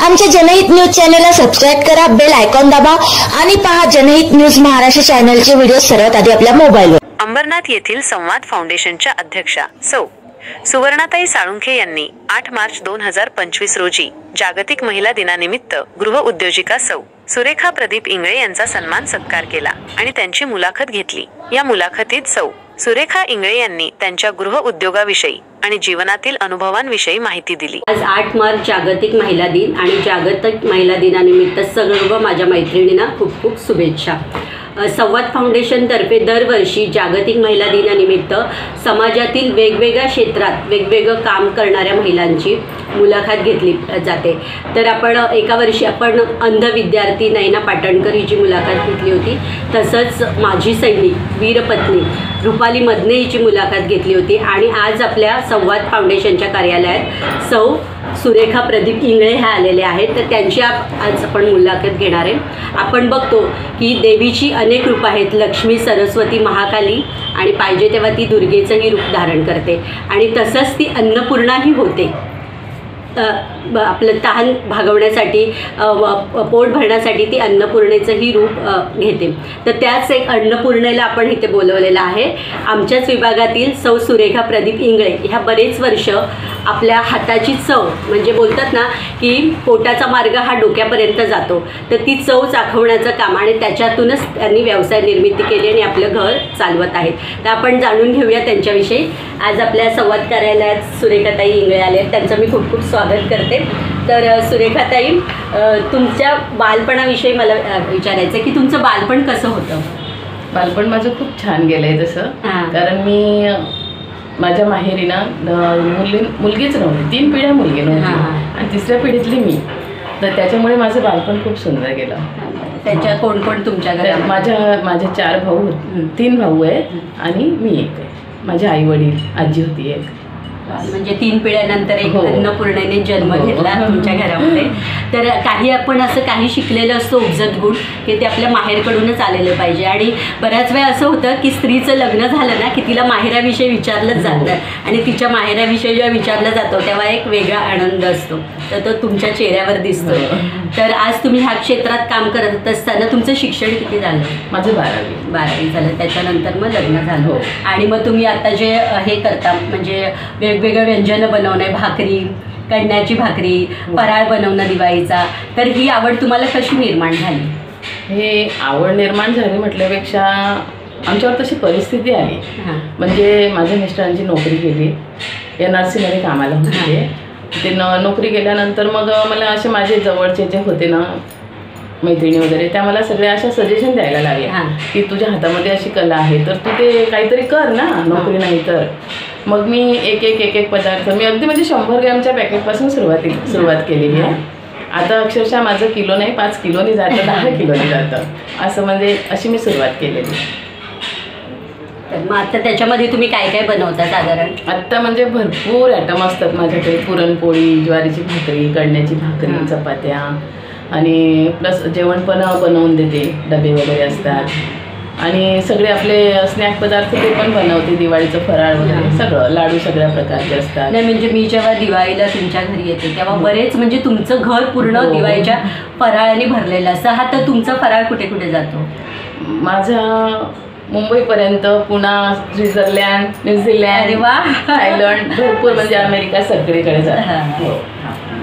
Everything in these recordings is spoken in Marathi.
आमच्या जनहित न्यूज चॅनलला सबस्क्राईब करा, बेल आयकॉन दाबा आणि पहा जनहित न्यूज महाराष्ट्र चॅनलचे व्हिडिओ सर्वात आधी आपल्या मोबाईलवर। अंबरनाथ येथील संवाद फाउंडेशनच्या अध्यक्षा सौ सुवर्णाताई साळुंखे यांनी 8 मार्च 2025 रोजी जागतिक महिला दिनानिमित्त गृह उद्योजिका सौ सुरेखा प्रदीप इंगळे यांचा सन्मान सत्कार केला आणि त्यांची मुलाखत घेतली। या मुलाखतीत सौ सुरेखा इंगळे यांनी त्यांच्या गृह उद्योगाविषयी आणि जीवनातील अनुभवांविषयी माहिती दिली। आज 8 मार्च जागतिक महिला दिन आणि जागतिक महिला दिनानिमित्त सर्व माझ्या मैत्रिणींना खूप खूप शुभेच्छा। संवाद फाउंडेशन तर्फे दरवर्षी जागतिक महिला दिनानिमित्त समाजातील वेगवेगळ्या क्षेत्रात वेगवेगळं काम करणाऱ्या महिलांची मुलाखत घेतली जाते। तर आपण एका वर्षी आपण अंध विद्यार्थी नैना पाटणकर हिची मुलाखत घेतली होती, तसंच माजी सैनिक वीरपत्नी रुपाली मदने हिची मुलाखत घेतली होती आणि आज आपल्या संवाद फाउंडेशनच्या कार्यालयात सौ सुरेखा प्रदीप इंगळे ह्या आलेले आहेत, तर त्यांची आज आपण मुलाखत घेणार आहे। आपण बघतो की देवीची अनेक रूप आहेत, लक्ष्मी, सरस्वती, महाकाली आणि पाहिजे तेव्हा ती दुर्गेचंही रूप धारण करते आणि तसंच ती अन्नपूर्णाही होते। आपलं तहान भागवण्यासाठी पोट भरण्यासाठी ती अन्नपूर्णेचंही रूप घेते। तर त्याच एक अन्नपूर्णेला आपण इथे बोलवलेलं आहे। आमच्याच विभागातील सौ सुरेखा प्रदीप इंगळे ह्या बरेच वर्ष आपल्या हाताची चव म्हणजे बोलतात ना की पोटाचा मार्ग हा डोक्यापर्यंत जातो, तर ती चव चाखवण्याचं काम आणि त्याच्यातूनच त्यांनी व्यवसाय निर्मिती केली आणि आपलं घर चालवत आहेत। तर आपण जाणून घेऊया त्यांच्याविषयी। आज आपल्या संवाद कार्यालयात सुरेखाताई इंगळे आले आहेत, त्यांचं मी खूप खूप स्वागत करते। तर सुरेखाताई, तुमच्या बालपणाविषयी मला विचारायचं आहे की तुमचं बालपण कसं होतं? बालपण माझं खूप छान गेलंय तसं, कारण मी माझ्या माहेरी ना मुलगीच नव्हती, 3 पिढ्या मुलगी नव्हती आणि 3ऱ्या पिढीतली मी, तर त्याच्यामुळे माझं बालपण खूप सुंदर गेलं। त्याच्या कोण कोण तुमच्या घरात? माझे 4 भाऊ, 3 भाऊ आहेत आणि मी एक आहे। माझे आई वडील, आजी होती एक, म्हणजे 3 पिढ्यानंतर एक अन्नपूर्णेने जन्म घेतला तुमच्या घरामध्ये। तर काही आपण असं काही शिकलेलं असतं उपजत गुण की ते आपल्या माहेरकडूनच आलेलं पाहिजे आणि बऱ्याच वेळा असं होतं की स्त्रीचं लग्न झालं ना की तिला माहेराविषयी विचारलंच जातं आणि तिच्या माहेराविषयी जेव्हा विचारलं जातं तेव्हा एक वेगळा आनंद असतो, तर तो तुमच्या चेहऱ्यावर दिसतो। तर आज तुम्ही ह्या क्षेत्रात काम करत असताना तुमचं शिक्षण किती झालं? माझं 12वी झालं, त्याच्यानंतर मग लग्न झालं आणि मग तुम्ही आता जे हे करता म्हणजे वेगवेगळं व्यंजन बनवणं, भाकरी, कण्याची भाकरी, फराळ बनवणं दिवाळीचा, तर ही आवड तुम्हाला कशी निर्माण झाली? हे आवड निर्माण झाली म्हटल्यापेक्षा आमच्यावर तशी परिस्थिती आली। म्हणजे माझ्या मिस्टरांची नोकरी केली, NRC मध्ये कामाला होते ते। नोकरी केल्यानंतर मग मला असे माझे जवळचे जे होते ना मैत्रिणी वगैरे, त्या मला सगळ्या अशा सजेशन द्यायला लागल्या की तुझ्या हातामध्ये अशी कला आहे तर तू ते काहीतरी कर ना, नोकरी नाही तर। मग मी एक पदार्थ मी अगदी म्हणजे 100 ग्रॅमच्या पॅकेटपासून सुरुवात केलेली आहे। आता अक्षरशः माझं किलो नाही 5 किलोनी जातं, 10 किलोनी जातं, असं म्हणजे अशी मी सुरुवात केलेली। तर मग आता त्याच्यामध्ये तुम्ही काय काय बनवता साधारण? आत्ता म्हणजे भरपूर ॲटम असतात माझ्याकडे, पुरणपोळी, ज्वारीची भाकरी, कण्याची भाकरी, चपात्या आणि प्लस जेवण पण बनवून देते, डबे वगैरे असतात आणि सगळे आपले स्नॅक पदार्थ ते पण बनवते, दिवाळीचं फराळ वगैरे सगळं, लाडू सगळ्या प्रकारचे असतात। नाही म्हणजे मी जेव्हा दिवाळीला तुमच्या घरी येते तेव्हा बरेच म्हणजे तुमचं घर पूर्ण दिवाळीच्या फराळाने भरलेलं असतं। हा तर तुमचा फराळ कुठे कुठे जातो? माझा मुंबईपर्यंत, पुणा, स्वित्झर्लंड, न्यूझीलंड, अरे वा, थायलंड, भरपूर म्हणजे अमेरिका सगळीकडे जातो।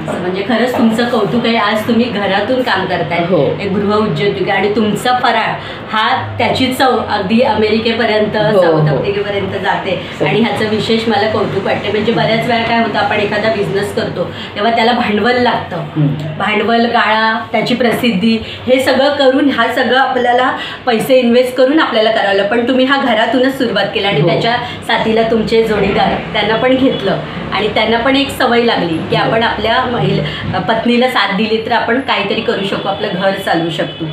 म्हणजे खरंच तुमचं कौतुक आहे। आज तुम्ही घरातून काम करताय, एक गृह उद्योजक आणि तुमचा फराळ हा त्याची चव अगदी अमेरिकेपर्यंत, साऊथ आफ्रिकेपर्यंत जाते आणि ह्याचं विशेष मला कौतुक वाटते। म्हणजे बऱ्याच वेळा काय होतं, आपण एखादा बिझनेस करतो तेव्हा त्याला भांडवल लागतं, भांडवल, गाळा, त्याची प्रसिद्धी, हे सगळं करून हा सगळं आपल्याला पैसे इन्व्हेस्ट करून आपल्याला करावं, पण तुम्ही हा घरातूनच सुरुवात केली आणि त्याच्या साथीला तुमचे जोडीदार त्यांना पण घेतलं आणि त्यांना पण एक सवय लागली की आपण आपल्या पत्नीला साथ दिली तर आपण काहीतरी करू शकू, आपलं घर चालवू शकतो।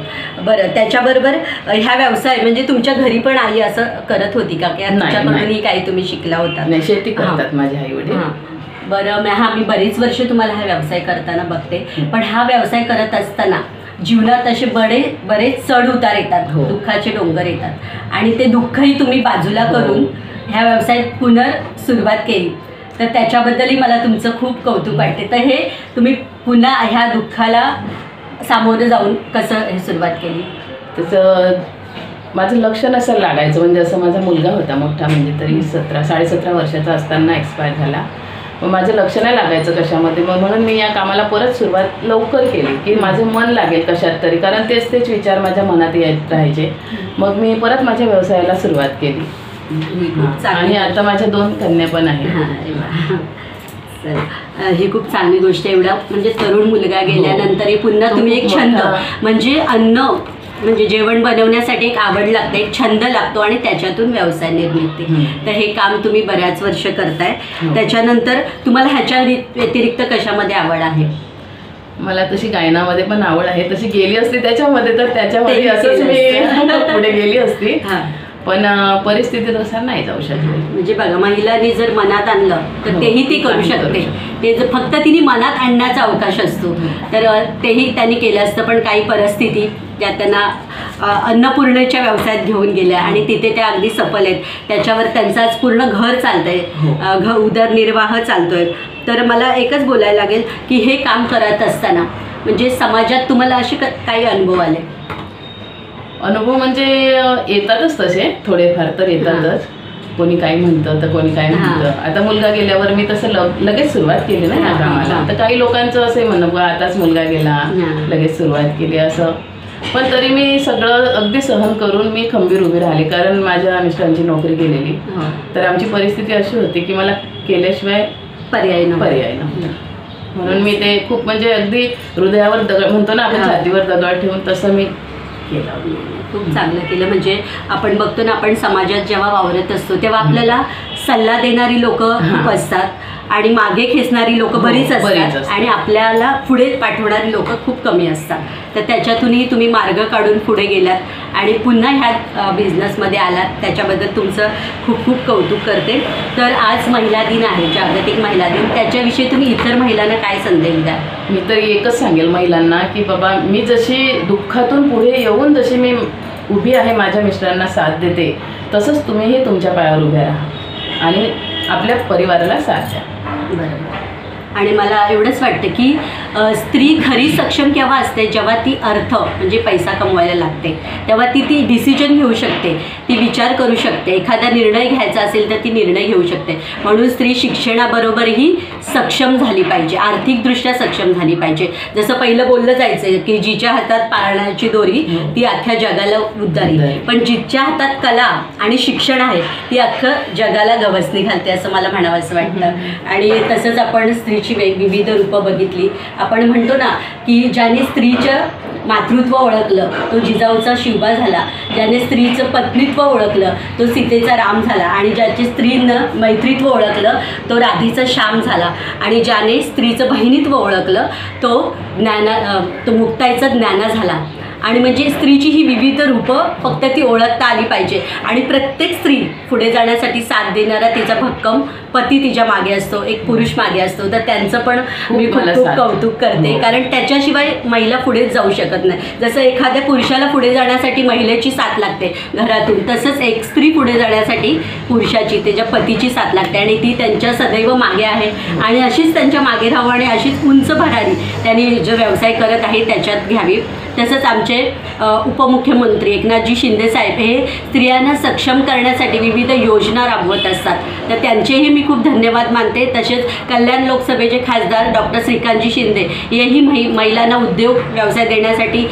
बरं, त्याच्याबरोबर ह्या व्यवसाय म्हणजे तुमच्या घरी पण आई असं करत होती का की तुमच्याकडूनही काही तुम्ही शिकला होता? नाही, शेती करतात माझे आई वडील। बरं, मी बरीच वर्ष तुम्हाला हा व्यवसाय करताना बघते, पण हा व्यवसाय करत असताना जीवनात असे बरेच चढ उतार येतात, दुःखाचे डोंगर येतात आणि ते दुःखही तुम्ही बाजूला करून ह्या व्यवसायात सुरुवात केली। तर त्याच्याबद्दलही मला तुमचं खूप कौतुक वाटते. तर हे तुम्ही पुन्हा ह्या दुःखाला सामोरं जाऊन कसं हे सुरुवात केली? त्याचं माझं लक्ष नसेल लागायचं. म्हणजे असं माझा मुलगा होता मोठा, म्हणजे तरी 17.5 वर्षाचा असताना एक्सपायर झाला. मग माझं लक्ष नाही लागायचं कशामध्ये. मग म्हणून मी या कामाला परत सुरुवात लवकर केली की माझं मन लागेल कशात तरी, कारण तेच विचार माझ्या मनात येत राहायचे. मग मी परत माझ्या व्यवसायाला सुरुवात केली आणि आता माझ्या 2 कन्या पण आहेत. ही खूप चांगली गोष्ट आहे. एवढा म्हणजे तरुण मुलगा गेल्यानंतरही पुन्हा तुम्ही एक छंद म्हणजे अन्न म्हणजे जेवण बनवण्यासाठी एक आवड लागते, एक छंद लागतो आणि त्याच्यातून व्यवसाय निर्मिती. तर हे काम तुम्ही बऱ्याच वर्ष करताय. त्याच्यानंतर तुम्हाला ह्याच्या व्यतिरिक्त कशामध्ये आवड आहे? मला तशी गायनामध्ये पण आवड आहे. तशी गेली असती त्याच्यामध्ये तर त्याच्यामध्ये असंच मी पुढे गेली असती, पण परिस्थितीनुसार नाही जाऊ शकले. म्हणजे बघा, महिलांनी जर मनात आणलं तर तेही ती करू शकते. ते जर फक्त तिने मनात आणण्याचा अवकाश असतो तर तेही त्यांनी केलं असतं. पण काही परिस्थिती ज्या त्यांना अन्नपूर्णेच्या व्यवसायात घेऊन गेल्या आणि तिथे त्या अगदी सफल आहेत. त्याच्यावर त्यांचं आज पूर्ण घर चालतंय, उदरनिर्वाह चालतोय. तर मला एकच बोलायला लागेल की हे काम करत असताना म्हणजे समाजात तुम्हाला असे काही अनुभव आले? अनुभव म्हणजे येतातच तसे थोडेफार तर येतातच. कोणी काही म्हणतं तर कोणी काय म्हणतं. आता मुलगा गेल्यावर मी तसं लगेच सुरुवात केली ना या कामाला. तर काही लोकांचं असं म्हणणं आताच मुलगा गेला लगेच सुरुवात केली असं. पण तरी मी सगळं अगदी सहन करून मी खंबीर उभी राहिली, कारण माझ्या मिस्टरांची नोकरी गेलेली. तर आमची परिस्थिती अशी होती की मला केल्याशिवाय पर्याय नव्हता. म्हणून मी ते खूप म्हणजे अगदी हृदयावर दगड म्हणतो ना आपण, छातीवर दगड ठेवून तसं मी केलं. खूप चांगलं केलं. म्हणजे आपण बघतो ना, आपण समाजात जेव्हा वावरत असतो तेव्हा आपल्याला सल्ला देणारी लोक खूप असतात आणि मागे खेचणारी लोक बरीच असतात आणि आपल्याला पुढे पाठवणारी लोक खूप कमी असतात. तर त्याच्यातूनही तुम्ही मार्ग काढून पुढे गेलात आणि पुन्हा ह्या बिझनेसमध्ये आलात. त्याच्याबद्दल तुमचं खूप खूप कौतुक करते. तर आज महिला दिन आहे, जागतिक महिला दिन. त्याच्याविषयी तुम्ही इतर महिलांना काय संदेश द्याल? मी तर एकच सांगेल महिलांना की बाबा, मी जशी दुःखातून पुढे येऊन जशी मी उभी आहे, माझ्या मिस्टरांना साथ देते, तसंच तुम्हीही तुमच्या पायावर उभ्या राहा आणि आपल्या परिवाराला साथ द्या. बरोबर. आणि मला एवढंच वाटतं की स्त्री खरी सक्षम केव्हा असते, जेव्हा ती अर्थ म्हणजे पैसा कमवायला लागते, तेव्हा ती डिसिजन घेऊ शकते, ती विचार करू शकते. एखादा निर्णय घ्यायचा असेल तर ती निर्णय घेऊ शकते. म्हणून स्त्री शिक्षणाबरोबरही सक्षम झाली पाहिजे, आर्थिकदृष्ट्या सक्षम झाली पाहिजे. जसं पहिलं बोललं जायचं की जिच्या हातात पाळण्याची दोरी ती अख्ख्या जगाला उद्धारी, पण जिच्या हातात कला आणि शिक्षण आहे ती अख्खं जगाला गवसणी घालते असं मला म्हणावं असं वाटतं. आणि तसंच आपण स्त्रीची विविध रूपं बघितली. आपण म्हणतो ना की ज्याने स्त्रीचं मातृत्व ओळखलं तो जिजाऊचा शिवबा झाला, ज्याने स्त्रीचं पत्नीत्व ओळखलं तो सीतेचा राम झाला, आणि ज्याचे स्त्रीनं मैत्रीत्व ओळखलं तो राधेचा श्याम झाला, आणि ज्याने स्त्रीचं बहिणीत्व ओळखलं तो मुक्ताईचा ज्ञाना झाला. आणि म्हणजे स्त्रीची ही विविध रूपं फक्त ती ओळखता आली पाहिजे. आणि प्रत्येक स्त्री पुढे जाण्यासाठी साथ देणारा तिचा भक्कम पती तिच्या मागे असतो, एक पुरुष मागे असतो. तर त्यांचं पण मी खूप खूप कौतुक करते, कारण त्याच्याशिवाय महिला पुढेच जाऊ शकत नाही. जसं एखाद्या पुरुषाला पुढे जाण्यासाठी महिलेची साथ लागते घरातून, तसंच एक स्त्री पुढे जाण्यासाठी पुरुषाची, त्याच्या पतीची साथ लागते. आणि ती त्यांच्या सदैव मागे आहे आणि अशीच त्यांच्या मागे राहावं आणि अशीच उंच भरारी त्यांनी जो व्यवसाय करत आहे त्याच्यात घ्यावी. तसंच आमचे उपमुख्यमंत्री एकनाथजी शिंदे साहेब हे स्त्रियांना सक्षम करण्यासाठी विविध योजना राबवत असतात, तर त्यांचेही मी खूप धन्यवाद मानते. तसेच कल्याण लोकसभेचे खासदार डॉक्टर श्रीकांतजी शिंदे हेही महिलांना उद्योग व्यवसाय देण्यासाठी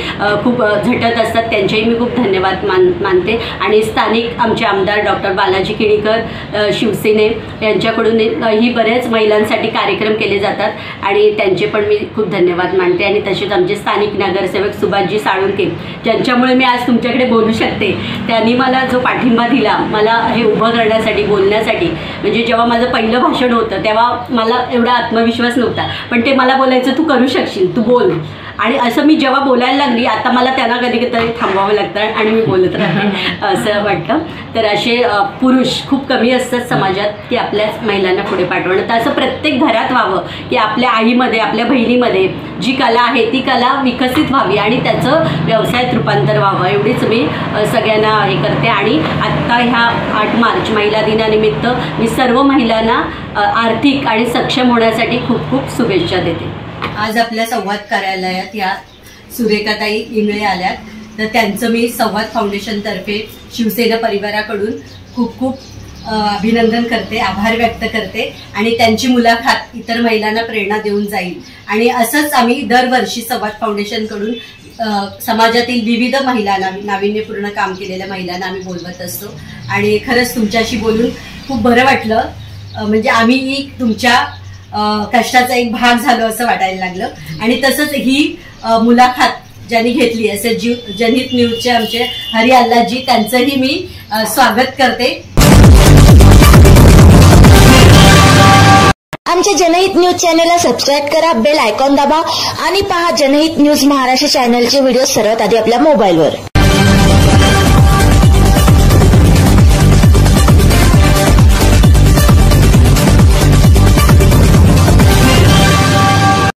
खूप झटत असतात, त्यांचेही मी खूप धन्यवाद मानते. आणि स्थानिक आमचे आमदार डॉक्टर बालाजी किणीकर शिवसेने यांच्याकडून ही बऱ्याच महिलांसाठी कार्यक्रम केले जातात आणि त्यांचे पण मी खूप धन्यवाद मानते. आणि तसेच आमचे स्थानिक नगरसेवक सुभाषजी साळुंके ज्यांच्यामुळे मी आज तुमच्याकडे बोलू शकते, त्यांनी मला जो पाठिंबा दिला मला हे उभं करण्यासाठी, बोलण्यासाठी. म्हणजे जेव्हा माझं पहिलं भाषण होतं तेव्हा मला एवढा आत्मविश्वास नव्हता, पण ते मला बोलायचं तू करू शकशील, तू बोल. आणि असं मी जेव्हा बोलायला लागली आता मला त्यांना कधी कधी थांबवावं लागतं आणि मी बोलत राहते असं वाटतं. तर असे पुरुष खूप कमी असतात समाजात की आपल्याच महिलांना पुढे पाठवणं. तर असं प्रत्येक घरात व्हावं की आपल्या आईमध्ये, आपल्या बहिणीमध्ये जी कला आहे ती कला विकसित व्हावी आणि त्याचं व्यवसायात रूपांतर व्हावं एवढीच मी सगळ्यांना हे करते. आणि आत्ता ह्या 8 मार्च महिला दिनानिमित्त मी सर्व महिलांना आर्थिक आणि सक्षम होण्यासाठी खूप खूप शुभेच्छा देते. आज आपल्या संवाद कार्यालयात या सुरेखाताई इंगळे आल्यात, तर त्यांचं मी संवाद फाउंडेशनतर्फे शिवसेना परिवाराकडून खूप खूप अभिनंदन करते, आभार व्यक्त करते. आणि त्यांची मुलाखत इतर महिलांना प्रेरणा देऊन जाईल. आणि असंच आम्ही दरवर्षी संवाद फाउंडेशनकडून समाजातील विविध महिलांना, नाविन्यपूर्ण काम केलेल्या महिलांना आम्ही बोलवत असतो. आणि खरंच तुमच्याशी बोलून खूप बरं वाटलं. म्हणजे आम्ही तुमच्या कष्टाचा एक भाग झालो असं वाटायला लागलं. आणि तसंच ही मुलाखत ज्यांनी घेतली असे जनहित न्यूजचे आमचे हरी अल्लाजी, त्यांचंही मी स्वागत करते. आमच्या जनहित न्यूज चॅनलला सबस्क्राईब करा, बेल आयकॉन दाबा आणि पहा जनहित न्यूज महाराष्ट्र चॅनलचे व्हिडिओ सर्वात आधी आपल्या मोबाईलवर.